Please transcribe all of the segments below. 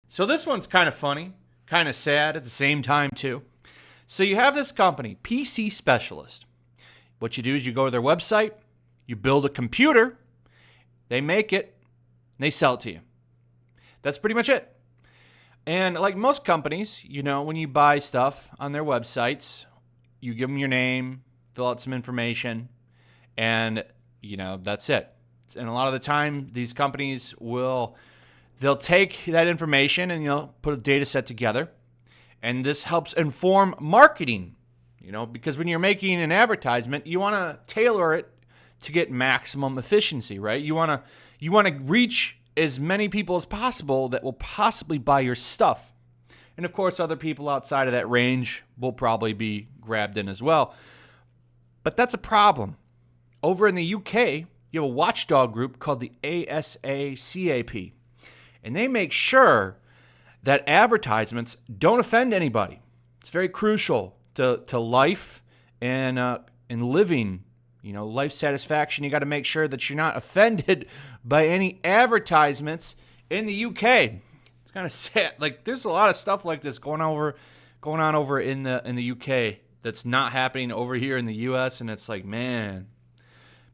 So this one's kind of funny, kind of sad at the same time too. So you have this company, PC Specialist. What you do is you go to their website, you build a computer, they make it, and they sell it to you. That's pretty much it. And like most companies, when you buy stuff on their websites, you give them your name, fill out some information, and, that's it. And a lot of the time, these companies they'll take that information and, put a data set together. And this helps inform marketing, because when you're making an advertisement, you want to tailor it to get maximum efficiency, right? You want to reach as many people as possible that will possibly buy your stuff. And of course, other people outside of that range will probably be grabbed in as well. But that's a problem. Over in the UK, you have a watchdog group called the ASACAP. And they make sure that advertisements don't offend anybody. It's very crucial to life and living, life satisfaction. You got to make sure that you're not offended by any advertisements in the UK. It's kind of sad. Like there's a lot of stuff like this going on over in the UK that's not happening over here in the US, and it's like, man.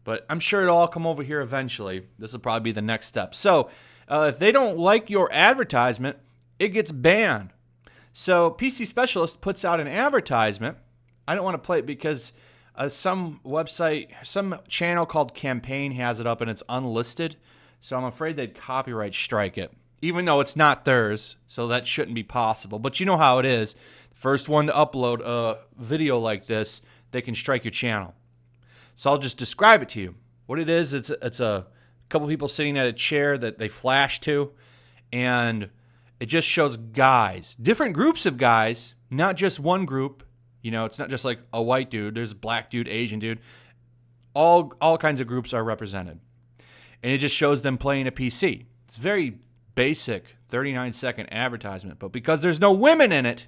But I'm sure it'll all come over here eventually. This will probably be the next step. So if they don't like your advertisement, it gets banned. So PC Specialist puts out an advertisement. I don't want to play it because some channel called Campaign has it up and it's unlisted. So I'm afraid they'd copyright strike it, even though it's not theirs. So that shouldn't be possible. But you know how it is. The first one to upload a video like this, they can strike your channel. So I'll just describe it to you. What it is, it's a couple people sitting at a chair that they flash to, and it just shows guys, different groups of guys, not just one group. It's not just like a white dude. There's a black dude, Asian dude. All kinds of groups are represented. And it just shows them playing a PC. It's very basic 39-second advertisement. But because there's no women in it,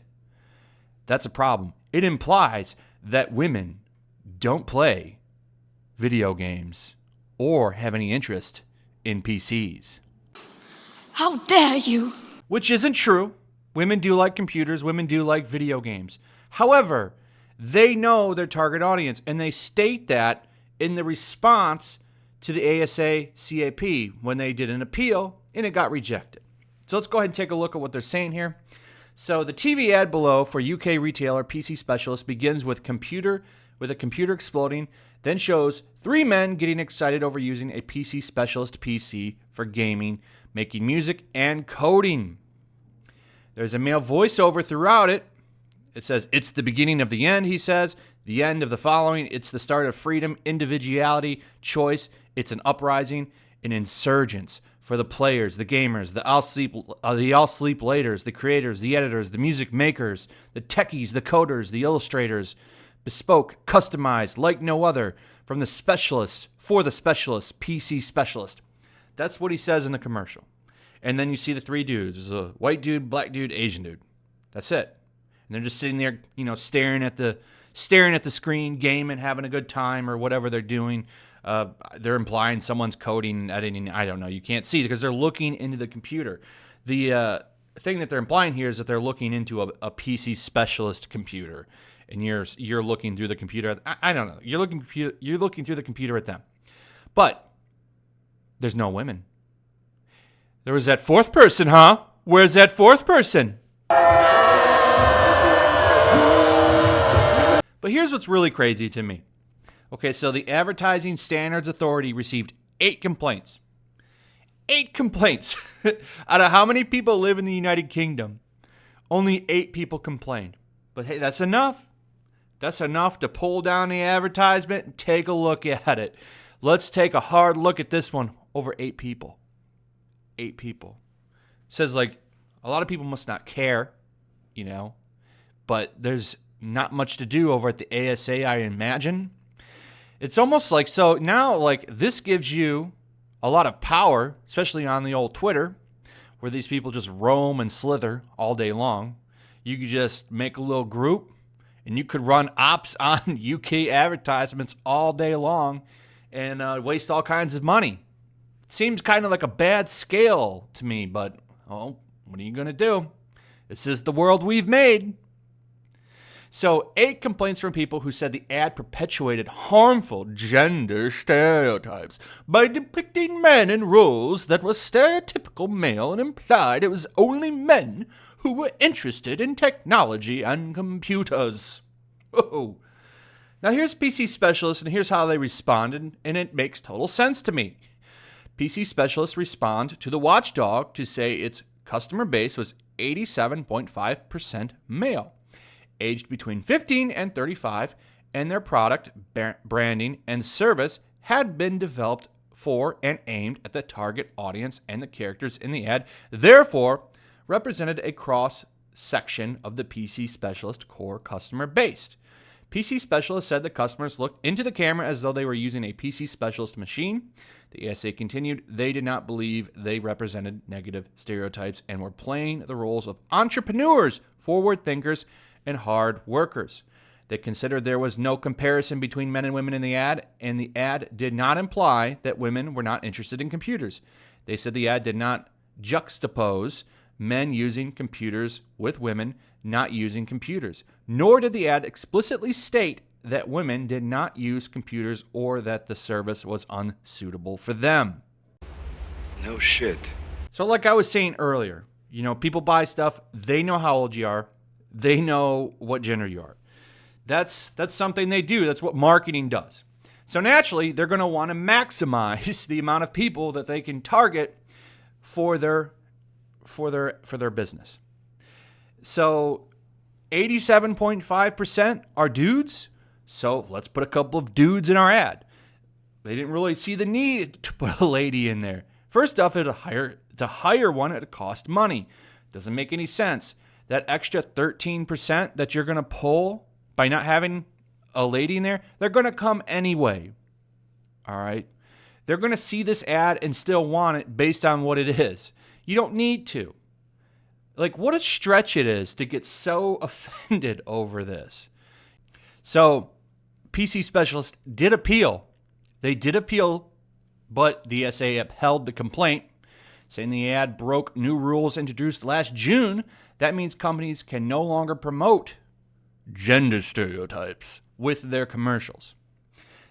that's a problem. It implies that women don't play video games or have any interest in PCs. How dare you! Which isn't true. Women do like computers. Women do like video games. However, they know their target audience, and they state that in the response to the ASACAP when they did an appeal, and it got rejected. So let's go ahead and take a look at what they're saying here. So the TV ad below for UK retailer PC Specialist begins with a computer exploding, then shows three men getting excited over using a PC Specialist PC for gaming, making music, and coding. There's a male voiceover throughout it. It says, "It's the beginning of the end," he says. "The end of the following. It's the start of freedom, individuality, choice. It's an uprising, an insurgence for the players, the gamers, the all sleep laters, the creators, the editors, the music makers, the techies, the coders, the illustrators. Bespoke, customized, like no other, from the specialists, for the specialists, PC Specialist." That's what he says in the commercial. And then you see the three dudes. There's a white dude, black dude, Asian dude. That's it. And they're just sitting there, staring at the screen, gaming, having a good time, or whatever they're doing. They're implying someone's coding, editing. I don't know. You can't see because they're looking into the computer. The thing that they're implying here is that they're looking into a PC Specialist computer, and you're looking through the computer. I don't know. You're looking through the computer at them, but there's no women. There was that fourth person, huh? Where's that fourth person? But here's what's really crazy to me. Okay, so the Advertising Standards Authority received 8 complaints. 8 complaints. Out of how many people live in the United Kingdom? Only 8 people complained. But hey, that's enough. That's enough to pull down the advertisement and take a look at it. Let's take a hard look at this one. Over 8 people. 8 people. Says like a lot of people must not care, but there's not much to do over at the ASA, I imagine. It's almost like, so now like this gives you a lot of power, especially on the old Twitter, where these people just roam and slither all day long. You could just make a little group and you could run ops on UK advertisements all day long and waste all kinds of money. It seems kind of like a bad scale to me, but what are you going to do? This is the world we've made. So 8 complaints from people who said the ad perpetuated harmful gender stereotypes by depicting men in roles that were stereotypical male and implied it was only men who were interested in technology and computers. Oh. Now here's PC Specialist, and here's how they responded, and it makes total sense to me. PC Specialist respond to the watchdog to say its customer base was 87.5% male, aged between 15 and 35, and their product, branding, and service had been developed for and aimed at the target audience, and the characters in the ad therefore represented a cross-section of the PC Specialist core customer base. PC Specialist said the customers looked into the camera as though they were using a PC Specialist machine. The ASA continued, they did not believe they represented negative stereotypes and were playing the roles of entrepreneurs, forward thinkers, and hard workers. They considered there was no comparison between men and women in the ad did not imply that women were not interested in computers. They said the ad did not juxtapose men using computers with women not using computers, nor did the ad explicitly state that women did not use computers or that the service was unsuitable for them. No shit. So like I was saying earlier, people buy stuff, they know how old you are, they know what gender you are. That's something they do. That's what marketing does. So naturally, they're going to want to maximize the amount of people that they can target for their business. So 87.5% are dudes. So let's put a couple of dudes in our ad. They didn't really see the need to put a lady in there. First off, to hire one, it cost money. Doesn't make any sense. That extra 13% that you're going to pull by not having a lady in there, they're going to come anyway. All right? They're going to see this ad and still want it based on what it is. You don't need to. Like, what a stretch it is to get so offended over this. So, PC Specialist did appeal. They did appeal, but the SA upheld the complaint, saying the ad broke new rules introduced last June. That means companies can no longer promote gender stereotypes with their commercials.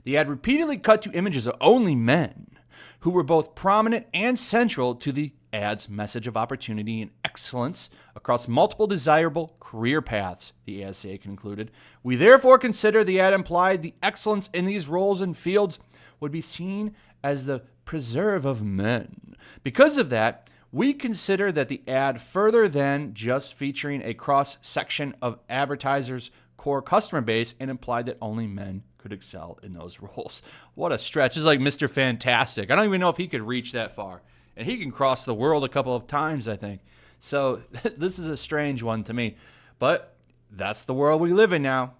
The ad repeatedly cut to images of only men who were both prominent and central to the ad's message of opportunity and excellence across multiple desirable career paths, the ASA concluded. We therefore consider the ad implied the excellence in these roles and fields would be seen as the preserve of men. Because of that, we consider that the ad further than just featuring a cross-section of advertisers' core customer base and implied that only men could excel in those roles. What a stretch. It's like Mr. Fantastic. I don't even know if he could reach that far. And he can cross the world a couple of times, I think. So this is a strange one to me. But that's the world we live in now.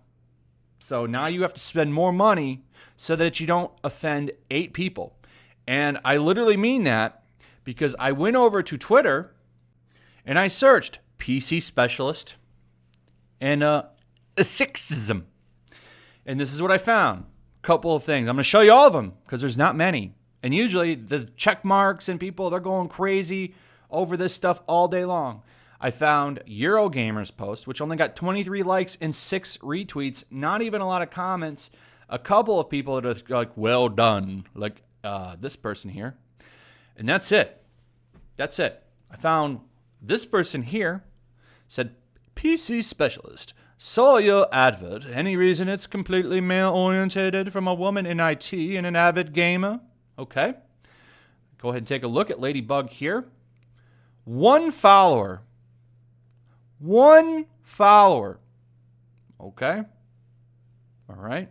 So now you have to spend more money so that you don't offend 8 people. And I literally mean that because I went over to Twitter and I searched PC Specialist and sexism. And this is what I found. A couple of things. I'm going to show you all of them because there's not many. And usually the check marks and people, they're going crazy over this stuff all day long. I found Eurogamer's post, which only got 23 likes and 6 retweets, not even a lot of comments. A couple of people that are like, well done, like this person here. And that's it. That's it. I found this person here said, PC Specialist, saw your advert. Any reason it's completely male-orientated from a woman in IT and an avid gamer? Okay. Go ahead and take a look at Ladybug here. 1 follower. 1 follower. Okay. All right.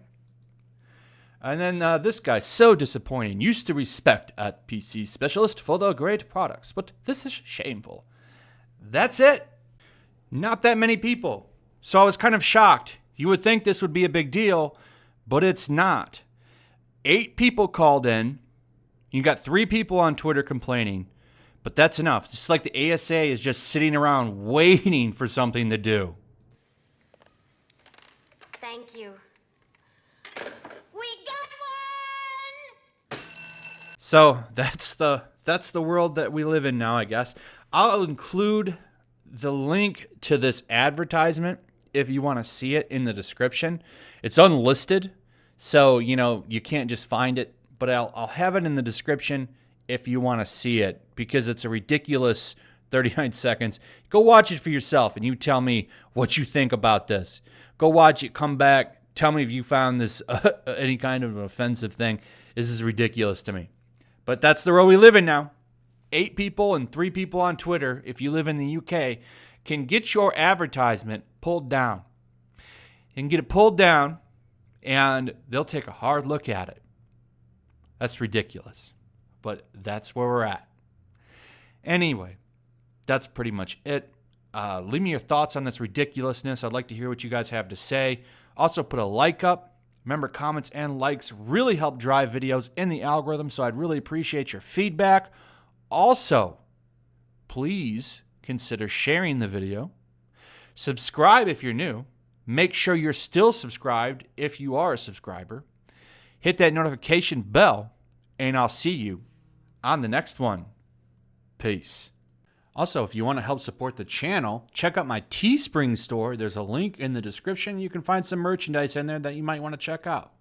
And then this guy, so disappointing. Used to respect at PC Specialist for the great products, but this is shameful. That's it. Not that many people. So I was kind of shocked. You would think this would be a big deal, but it's not. 8 people called in. You got 3 people on Twitter complaining, but that's enough. It's like the ASA is just sitting around waiting for something to do. Thank you. We got one! So that's the world that we live in now, I guess. I'll include the link to this advertisement if you want to see it in the description. It's unlisted, so you can't just find it, but I'll have it in the description if you want to see it, because it's a ridiculous 39 seconds. Go watch it for yourself and you tell me what you think about this. Go watch it, come back, tell me if you found this any kind of an offensive thing. This is ridiculous to me. But that's the world we live in now. 8 people and 3 people on Twitter, if you live in the UK, can get your advertisement pulled down. You can get it pulled down and they'll take a hard look at it. That's ridiculous. But that's where we're at. Anyway, that's pretty much it. Leave me your thoughts on this ridiculousness. I'd like to hear what you guys have to say. Also, put a like up. Remember, comments and likes really help drive videos in the algorithm, so I'd really appreciate your feedback. Also, please consider sharing the video. Subscribe if you're new. Make sure you're still subscribed if you are a subscriber. Hit that notification bell, and I'll see you on the next one. Peace. Also, if you want to help support the channel, check out my Teespring store. There's a link in the description. You can find some merchandise in there that you might want to check out.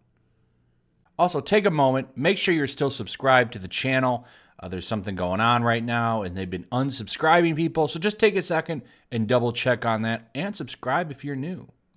Also, take a moment. Make sure you're still subscribed to the channel. There's something going on right now, and they've been unsubscribing people. So just take a second and double check on that, and subscribe if you're new.